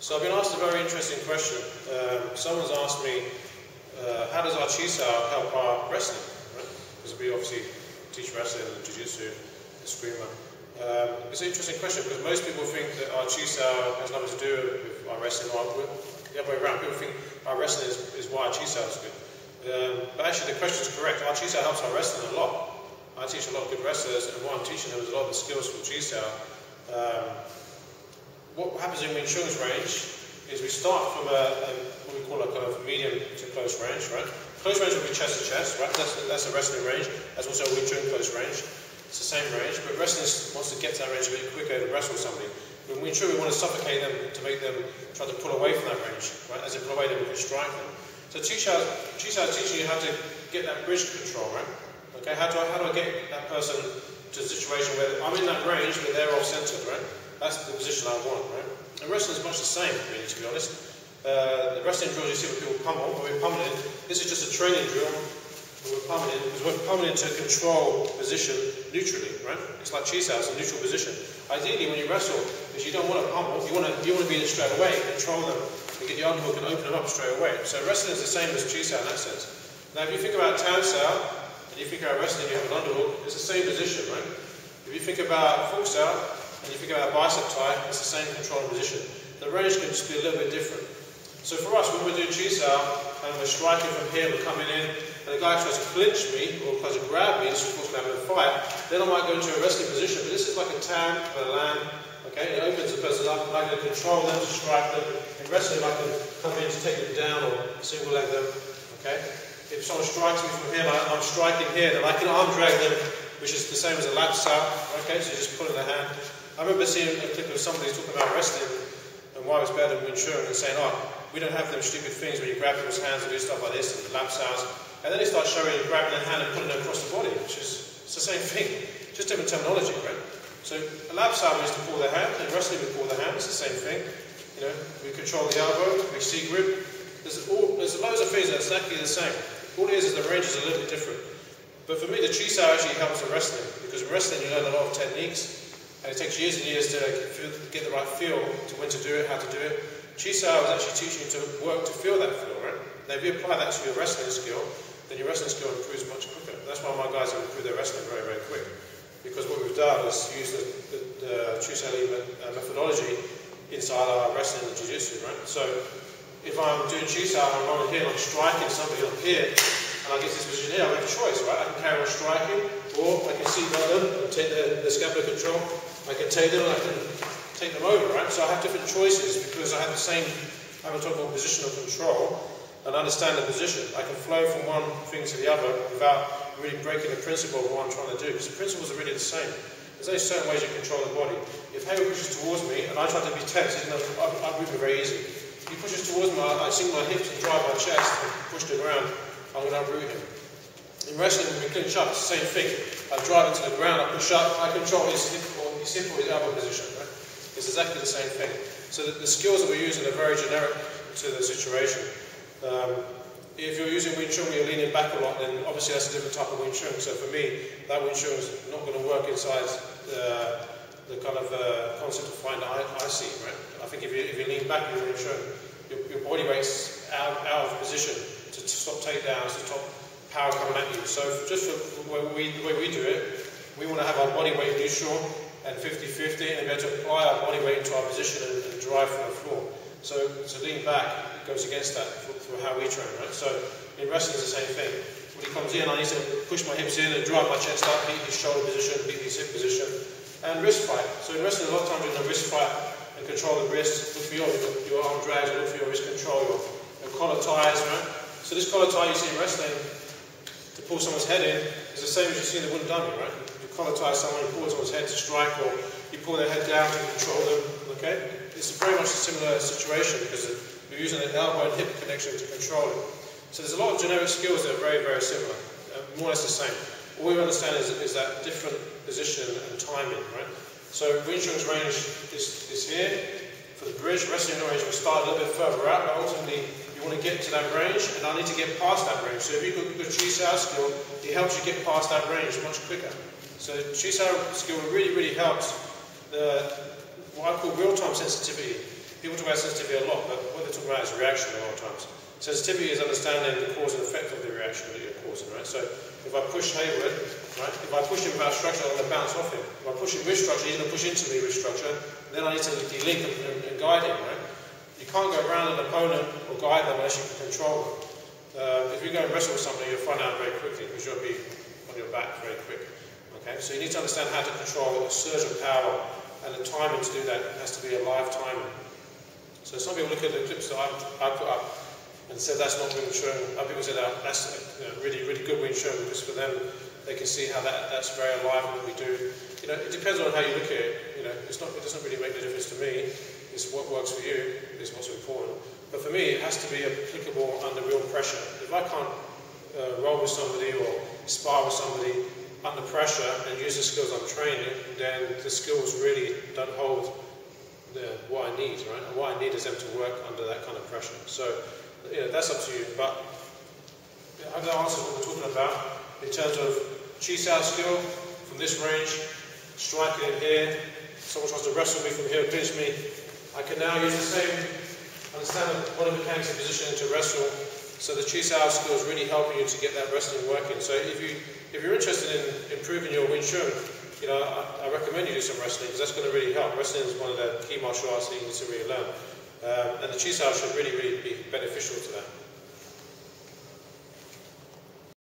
So I've been asked a very interesting question. Someone's asked me, how does our Chi Sao help our wrestling? Right? Because we obviously teach wrestling and jiu-jitsu, eskrima. It's an interesting question because most people think that our Chi Sao has nothing to do with our wrestling, or the other way around. People think our wrestling is why our Chi Sao is good. But actually the question is correct. Our Chi Sao helps our wrestling a lot. I teach a lot of good wrestlers, and what I'm teaching them is a lot of the skills from Chi Sao. What happens in Wing Chun's range is we start from what we call a kind of medium to close range, right? Close range will be chest to chest, right? That's a wrestling range. That's also a Wing Chun close range. It's the same range, but wrestling wants to get to that range a bit quicker to wrestle somebody. With Wing Chun, we want to suffocate them to make them try to pull away from that range, right? As they pull away, then we can strike them. So Chi Sao is teaching you how to get that bridge control, right? Okay, how do I get that person to a situation where I'm in that range, but they're off-centered, right? That's the position I want, right? And wrestling is much the same, really, to be honest. The wrestling drills you see when people pummel, when we're pummeling, this is just a training drill. We're pummeling, because we're pummeling to control position neutrally, right? It's like Chi Sao, it's a neutral position. Ideally, when you wrestle, is you don't want to pummel, you want to be in it straight away, control them, and get your underhook and open them up straight away. So wrestling is the same as Chi Sao in that sense. Now, if you think about Tan Sao, and you think about wrestling, you have an underhook, it's the same position, right? If you think about Full Sao, and you think about bicep tie, it's the same controlling position. The range can just be a little bit different. So for us, when we're doing Chi Sao, and we're striking from here, we're coming in, and the guy tries to clinch me, or tries to grab me, and of course we're having a fight, then I might go into a wrestling position, but this is like a tan, or a land, okay? It opens the person up, and I can control them to strike them. In wrestling, I can come in to take them down, or single leg them, okay? If someone strikes me from here, like I'm striking here, then I can arm drag them, which is the same as a lap Sao, okay? So you just pull in the hand. I remember seeing a clip of somebody talking about wrestling and why it's better than Wing Chun, and saying, oh, we don't have them stupid things where you grab people's hands and do stuff like this, and the lap Saos. And then they start showing you grabbing their hand and pulling it across the body, which is it's the same thing, just different terminology, right? So a lap Sao is to pull their hand, and wrestling we pull their hand, it's the same thing. You know, we control the elbow, we see grip. There's loads of things that are exactly the same. All it is the range is a little bit different. But for me, the Chi Sao actually helps in wrestling, because in wrestling you learn a lot of techniques, and it takes years and years to get the right feel to when to do it, how to do it. Chi Sao is actually teaching you to work to feel that feel, right? Now if you apply that to your wrestling skill, then your wrestling skill improves much quicker. That's why my guys have improved their wrestling very, very quick. Because what we've done is use the Chi Sao methodology inside our wrestling and jiu-jitsu, right? So if I'm doing Chi Sao and I'm rolling here and I'm striking somebody up here, and I get this position here, I have a choice, right? I can carry on striking, or I can seatbelt them and take the scapular control. I can take them and I can take them over, right? So I have different choices because I have the same, I'm talking about positional control and understand the position. I can flow from one thing to the other without really breaking the principle of what I'm trying to do, because the principles are really the same. There's only certain ways you control the body. If Hayward pushes towards me and I try to be tense, I'll move it very easy. If he pushes towards me, I sink my hips and drive my chest and push the ground, I'm going to uproot him. In wrestling, when we clinch up, it's the same thing. I drive into the ground, I push up, I control his hip or his elbow position, right? It's exactly the same thing. So the skills that we're using are very generic to the situation. If you're using Wing Chun where you're leaning back a lot, then obviously that's a different type of Wing Chun. So for me, that Wing Chun is not going to work inside the kind of concept of fighting that I see, right? I think if you lean back in Wing Chun, your body weight's out of position to stop takedowns, to stop power coming at you. So just for the way we do it, we want to have our body weight neutral and 50-50, and be able to apply our body weight into our position and drive from the floor. So lean back goes against that for how we train, right? So in wrestling it's the same thing. When he comes in, I need to push my hips in and drive my chest up, beat his shoulder position, beat his hip position, and wrist fight. So in wrestling, a lot of times you're in a wrist fight and control the wrist, look for your arm drags, look for your wrist control, your collar ties, right? So this collar tie you see in wrestling to pull someone's head in is the same as you see in the wooden dummy, right? You collar tie someone, you pull someone's head to strike, or you pull their head down to control them, okay? It's very much a similar situation because you're using an elbow and hip connection to control it. So there's a lot of generic skills that are very, very similar, more or less the same. All we understand is that different position and timing, right? So Wing Chun's range is here. For the bridge, wrestling range will start a little bit further out, but ultimately you want to get to that range, and I need to get past that range. So if you've got a good Chi Sao skill, it helps you get past that range much quicker. So Chi Sao skill really, really helps what I call real-time sensitivity. People talk talk about sensitivity a lot, but what they talk about is reaction a lot of times. Sensitivity is understanding the cause and effect of the reaction that you're causing, right? So if I push Hayward, right, if I push him without structure, I'm going to bounce off him. If I push him with structure, he's going to push into me with structure, then I need to de-link and guide him, right? You can't go around an opponent or guide them unless you can control them. If you go and wrestle with somebody, you'll find out very quickly because you'll be on your back very quick. Okay, so you need to understand how to control a surge of power, and the timing to do that has to be a live timing. So some people look at the clips that I put up and said that's not Wing Chun. Other people said that's really, really good Wing Chun because for them they can see how that's very alive in what we do. You know, it depends on how you look at it. You know, it doesn't really make a difference to me. It's what works for you is what's important. But for me, it has to be applicable under real pressure. If I can't roll with somebody or spar with somebody under pressure and use the skills I'm training, then the skills really don't hold what I need, right? And what I need is them to work under that kind of pressure. So, you know, that's up to you. But I hope that answers what we're talking about in terms of Chi Sao skill from this range, striking in here. Someone tries to wrestle me from here, pinch me. I can now use the same, understand the body mechanics and positioning to wrestle. So the Chi Sao skill is really helping you to get that wrestling working. So if you're interested in improving your Wing Chun, you know, I recommend you do some wrestling because that's going to really help. Wrestling is one of the key martial arts that you need to really learn. And the Chi Sao should really, really be beneficial to that.